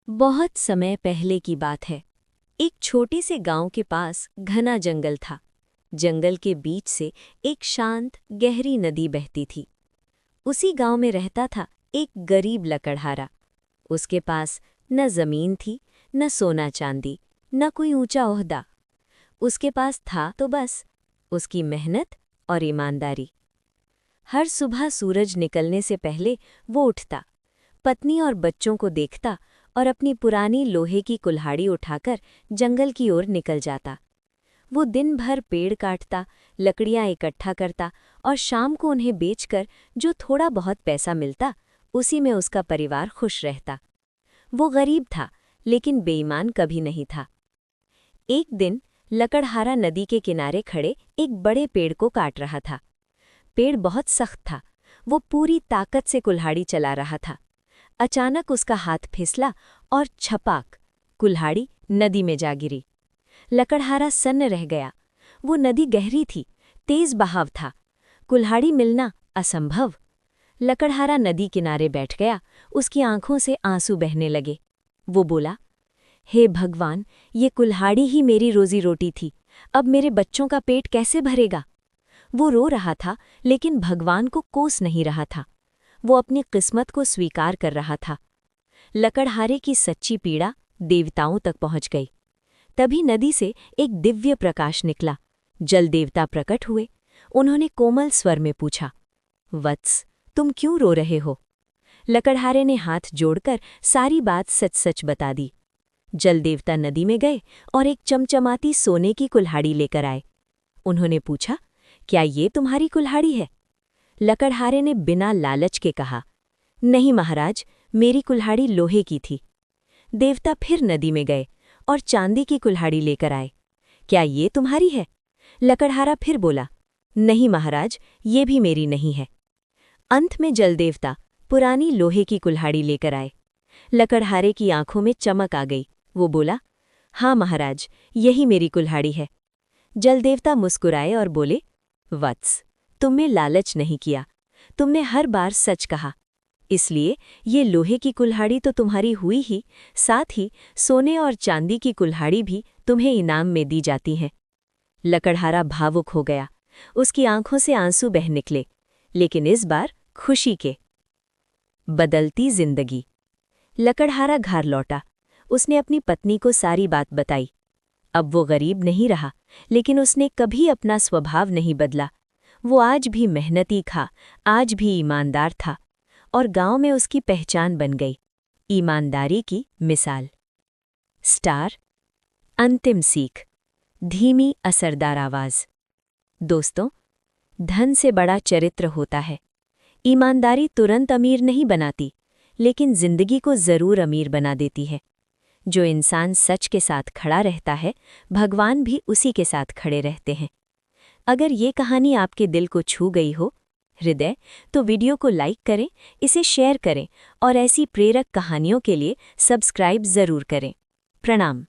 बहुत समय पहले की बात है। एक छोटे से गांव के पास घना जंगल था। जंगल के बीच से एक शांत गहरी नदी बहती थी। उसी गांव में रहता था एक गरीब लकड़हारा। उसके पास न जमीन थी, न सोना चांदी, न कोई ऊंचा ओहदा। उसके पास था तो बस उसकी मेहनत और ईमानदारी। हर सुबह सूरज निकलने से पहले वो उठता, पत्नी और बच्चों को देखता और अपनी पुरानी लोहे की कुल्हाड़ी उठाकर जंगल की ओर निकल जाता। वो दिन भर पेड़ काटता, लकड़ियां इकट्ठा करता और शाम को उन्हें बेचकर जो थोड़ा बहुत पैसा मिलता, उसी में उसका परिवार खुश रहता। वो गरीब था, लेकिन बेईमान कभी नहीं था। एक दिन लकड़हारा नदी के किनारे खड़े एक बड़े पेड़ को काट रहा था। पेड़ बहुत सख्त था। वो पूरी ताकत से कुल्हाड़ी चला रहा था। अचानक उसका हाथ फिसला और छपाक, कुल्हाड़ी नदी में जा गिरी। लकड़हारा सन्न रह गया। वो नदी गहरी थी, तेज बहाव था। कुल्हाड़ी मिलना असंभव। लकड़हारा नदी किनारे बैठ गया। उसकी आंखों से आंसू बहने लगे। वो बोला, हे भगवान, ये कुल्हाड़ी ही मेरी रोजी रोटी थी। अब मेरे बच्चों का पेट कैसे भरेगा? वो रो रहा था, लेकिन भगवान को कोस नहीं रहा था। वो अपनी किस्मत को स्वीकार कर रहा था। लकड़हारे की सच्ची पीड़ा देवताओं तक पहुंच गई। तभी नदी से एक दिव्य प्रकाश निकला। जल देवता प्रकट हुए। उन्होंने कोमल स्वर में पूछा, वत्स, तुम क्यों रो रहे हो? लकड़हारे ने हाथ जोड़कर सारी बात सच सच बता दी। जल देवता नदी में गए और एक चमचमाती सोने की कुल्हाड़ी लेकर आए। उन्होंने पूछा, क्या ये तुम्हारी कुल्हाड़ी है? लकड़हारे ने बिना लालच के कहा, नहीं महाराज, मेरी कुल्हाड़ी लोहे की थी। देवता फिर नदी में गए और चांदी की कुल्हाड़ी लेकर आए। क्या ये तुम्हारी है? लकड़हारा फिर बोला, नहीं महाराज, ये भी मेरी नहीं है। अंत में जल देवता पुरानी लोहे की कुल्हाड़ी लेकर आए। लकड़हारे की आंखों में चमक आ गई। वो बोला, हाँ महाराज, यही मेरी कुल्हाड़ी है। जल देवता मुस्कुराए और बोले, वत्स, तुमने लालच नहीं किया, तुमने हर बार सच कहा। इसलिए ये लोहे की कुल्हाड़ी तो तुम्हारी हुई ही, साथ ही सोने और चांदी की कुल्हाड़ी भी तुम्हें इनाम में दी जाती हैं। लकड़हारा भावुक हो गया। उसकी आंखों से आंसू बह निकले, लेकिन इस बार खुशी के। बदलती जिंदगी। लकड़हारा घर लौटा। उसने अपनी पत्नी को सारी बात बताई। अब वो गरीब नहीं रहा, लेकिन उसने कभी अपना स्वभाव नहीं बदला। वो आज भी मेहनती था, आज भी ईमानदार था, और गांव में उसकी पहचान बन गई, ईमानदारी की मिसाल। स्टार। अंतिम सीख, धीमी असरदार आवाज। दोस्तों, धन से बड़ा चरित्र होता है। ईमानदारी तुरंत अमीर नहीं बनाती, लेकिन जिंदगी को जरूर अमीर बना देती है। जो इंसान सच के साथ खड़ा रहता है, भगवान भी उसी के साथ खड़े रहते हैं। अगर ये कहानी आपके दिल को छू गई हो, हृदय, तो वीडियो को लाइक करें, इसे शेयर करें और ऐसी प्रेरक कहानियों के लिए सब्सक्राइब जरूर करें। प्रणाम।